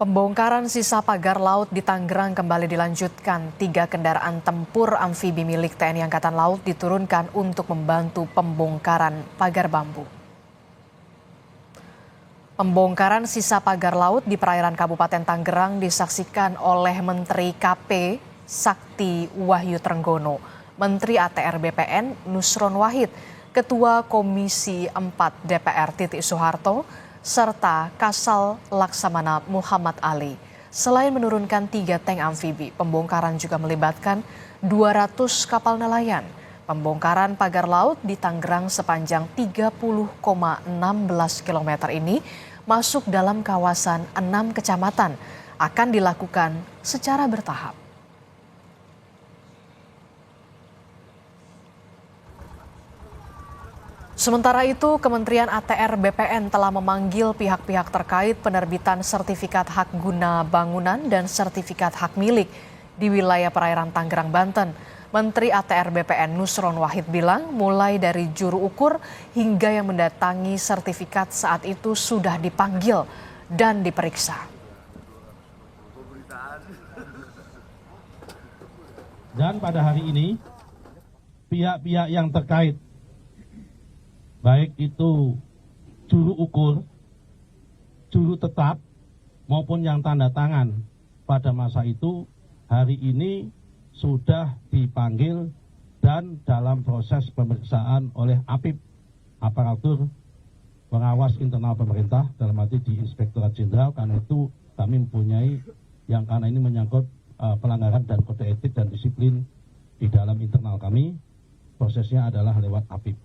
Pembongkaran sisa pagar laut di Tangerang kembali dilanjutkan. 3 kendaraan tempur amfibi milik TNI Angkatan Laut diturunkan untuk membantu pembongkaran pagar bambu. Pembongkaran sisa pagar laut di perairan Kabupaten Tangerang disaksikan oleh Menteri KP Sakti Wahyu Trenggono, Menteri ATR BPN Nusron Wahid, Ketua Komisi 4 DPR Titik Soeharto, serta Kasal Laksamana Muhammad Ali. Selain menurunkan 3 tank amfibi, pembongkaran juga melibatkan 200 kapal nelayan. Pembongkaran pagar laut di Tangerang sepanjang 30,16 km ini masuk dalam kawasan 6 kecamatan, akan dilakukan secara bertahap. Sementara itu, Kementerian ATR BPN telah memanggil pihak-pihak terkait penerbitan sertifikat hak guna bangunan dan sertifikat hak milik di wilayah perairan Tangerang, Banten. Menteri ATR BPN Nusron Wahid bilang mulai dari juru ukur hingga yang mendatangi sertifikat saat itu sudah dipanggil dan diperiksa. Dan pada hari ini, pihak-pihak yang terkait baik itu juru ukur, juru tetap, maupun yang tanda tangan pada masa itu, hari ini sudah dipanggil dan dalam proses pemeriksaan oleh APIP, Aparatur Pengawas Internal Pemerintah, dalam arti di Inspektorat Jenderal. Karena itu kami mempunyai yang karena ini menyangkut pelanggaran dan kode etik dan disiplin di dalam internal kami, prosesnya adalah lewat APIP.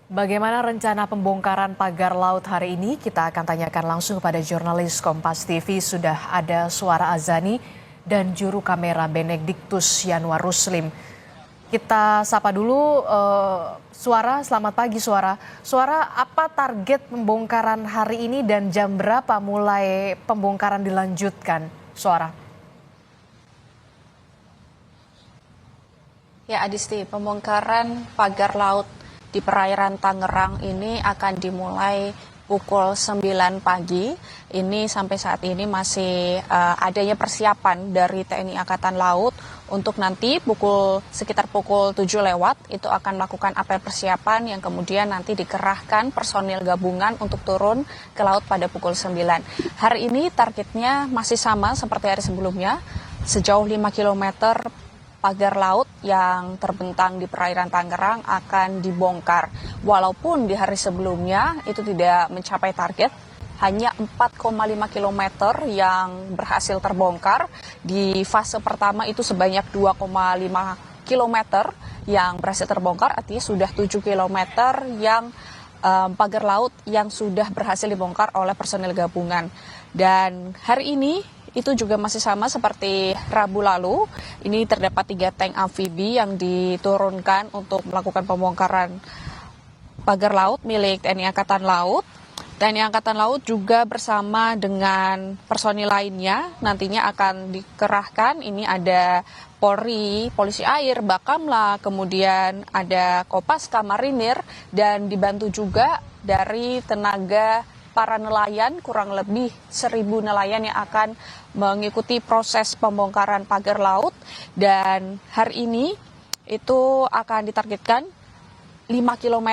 Bagaimana rencana pembongkaran pagar laut hari ini? Kita akan tanyakan langsung kepada jurnalis Kompas TV. Sudah ada Suara Azani dan juru kamera Benediktus Yanwar Ruslim. Kita sapa dulu Suara, selamat pagi Suara. Suara, apa target pembongkaran hari ini dan jam berapa mulai pembongkaran dilanjutkan, Suara? Ya Adisti, pembongkaran pagar laut di perairan Tangerang ini akan dimulai pukul 9 pagi. Ini sampai saat ini masih adanya persiapan dari TNI Angkatan Laut untuk nanti sekitar pukul 7 lewat itu akan melakukan apel persiapan yang kemudian nanti dikerahkan personil gabungan untuk turun ke laut pada pukul 9. Hari ini targetnya masih sama seperti hari sebelumnya, sejauh 5 km pagar laut yang terbentang di perairan Tangerang akan dibongkar. Walaupun di hari sebelumnya itu tidak mencapai target, hanya 4,5 km yang berhasil terbongkar. Di fase pertama itu sebanyak 2,5 km yang berhasil terbongkar, artinya sudah 7 km yang pagar laut yang sudah berhasil dibongkar oleh personil gabungan. Dan hari ini itu juga masih sama seperti Rabu lalu. Ini terdapat 3 tank amfibi yang diturunkan untuk melakukan pembongkaran pagar laut milik TNI Angkatan Laut. TNI Angkatan Laut juga bersama dengan personil lainnya nantinya akan dikerahkan. Ini ada Polri, Polisi Air, Bakamla, kemudian ada Kopaska Marinir, dan dibantu juga dari tenaga para nelayan, kurang lebih 1.000 nelayan yang akan mengikuti proses pembongkaran pagar laut. Dan hari ini itu akan ditargetkan 5 km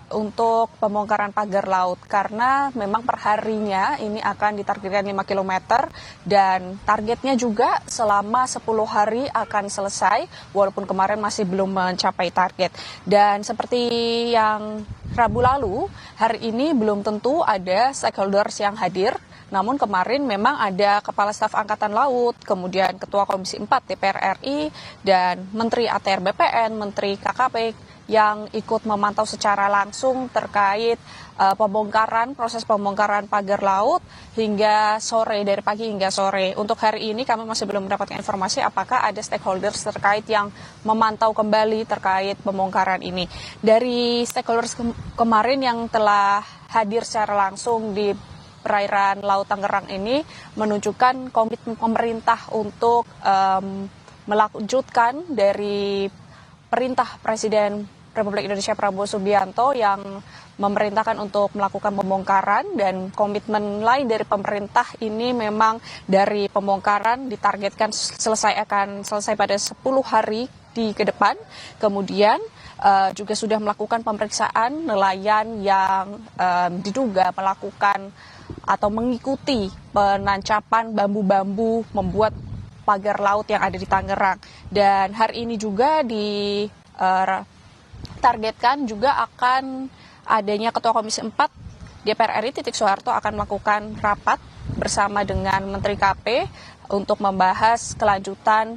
untuk pembongkaran pagar laut, karena memang perharinya ini akan ditargetkan 5 km dan targetnya juga selama 10 hari akan selesai, walaupun kemarin masih belum mencapai target. Dan seperti yang Rabu lalu, hari ini belum tentu ada stakeholders yang hadir. Namun kemarin memang ada Kepala Staf Angkatan Laut, kemudian Ketua Komisi 4 DPR RI, dan Menteri ATR BPN, Menteri KKP yang ikut memantau secara langsung terkait proses pembongkaran pagar laut hingga sore, dari pagi hingga sore. Untuk hari ini kami masih belum mendapatkan informasi apakah ada stakeholders terkait yang memantau kembali terkait pembongkaran ini. Dari stakeholders kemarin yang telah hadir secara langsung di perairan Laut Tangerang ini menunjukkan komitmen pemerintah untuk melanjutkan dari perintah Presiden Republik Indonesia Prabowo Subianto yang memerintahkan untuk melakukan pembongkaran, dan komitmen lain dari pemerintah ini memang dari pembongkaran ditargetkan akan selesai pada 10 hari ke depan. Kemudian juga sudah melakukan pemeriksaan nelayan yang diduga melakukan atau mengikuti penancapan bambu-bambu membuat pagar laut yang ada di Tangerang. Dan hari ini juga ditargetkan juga akan adanya Ketua Komisi 4 DPR RI Titik Soeharto akan melakukan rapat bersama dengan Menteri KP untuk membahas kelanjutan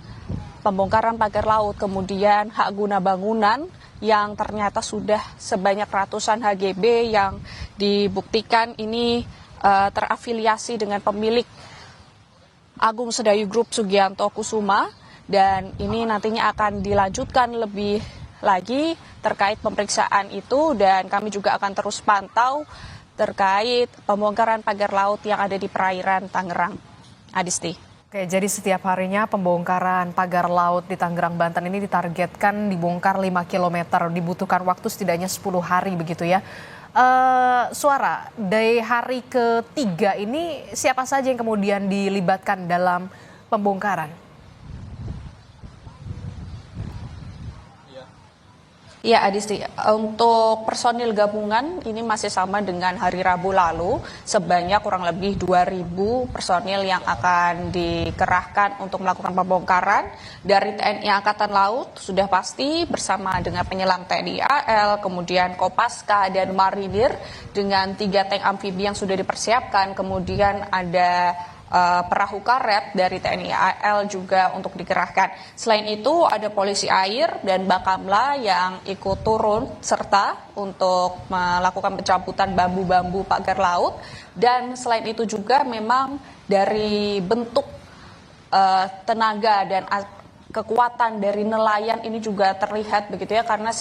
pembongkaran pagar laut, kemudian hak guna bangunan yang ternyata sudah sebanyak ratusan HGB yang dibuktikan ini terafiliasi dengan pemilik Agung Sedayu Group Sugianto Kusuma, dan ini nantinya akan dilanjutkan lebih lagi terkait pemeriksaan itu, dan kami juga akan terus pantau terkait pembongkaran pagar laut yang ada di perairan Tangerang. Adisti. Oke, jadi setiap harinya pembongkaran pagar laut di Tangerang, Banten ini ditargetkan dibongkar 5 km, dibutuhkan waktu setidaknya 10 hari begitu ya. Suara, dari hari ketiga ini siapa saja yang kemudian dilibatkan dalam pembongkaran? Ya, Adisti, untuk personil gabungan ini masih sama dengan hari Rabu lalu, sebanyak kurang lebih 2.000 personil yang akan dikerahkan untuk melakukan pembongkaran. Dari TNI Angkatan Laut sudah pasti bersama dengan penyelam TNI AL, kemudian Kopaska dan Marinir dengan 3 tank amfibi yang sudah dipersiapkan, kemudian ada perahu karet dari TNI AL juga untuk dikerahkan. Selain itu ada polisi air dan Bakamla yang ikut turun serta untuk melakukan pencabutan bambu-bambu pagar laut. Dan selain itu juga memang dari bentuk tenaga dan kekuatan dari nelayan ini juga terlihat begitu ya, karena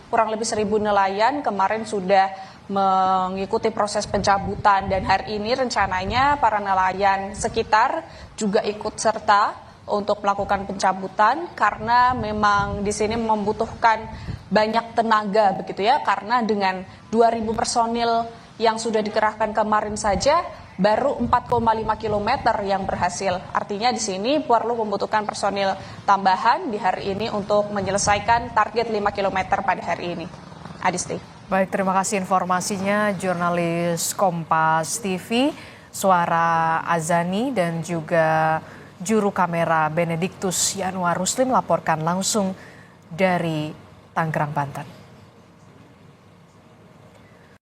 kurang lebih 1.000 nelayan kemarin sudah mengikuti proses pencabutan, dan hari ini rencananya para nelayan sekitar juga ikut serta untuk melakukan pencabutan karena memang di sini membutuhkan banyak tenaga begitu ya, karena dengan 2.000 personil yang sudah dikerahkan kemarin saja baru 4,5 km yang berhasil. Artinya di sini perlu membutuhkan personil tambahan di hari ini untuk menyelesaikan target 5 km pada hari ini. Adisti. Baik, terima kasih informasinya jurnalis Kompas TV, Suara Azani, dan juga juru kamera Benediktus Yanuar Rusli melaporkan langsung dari Tangerang, Banten.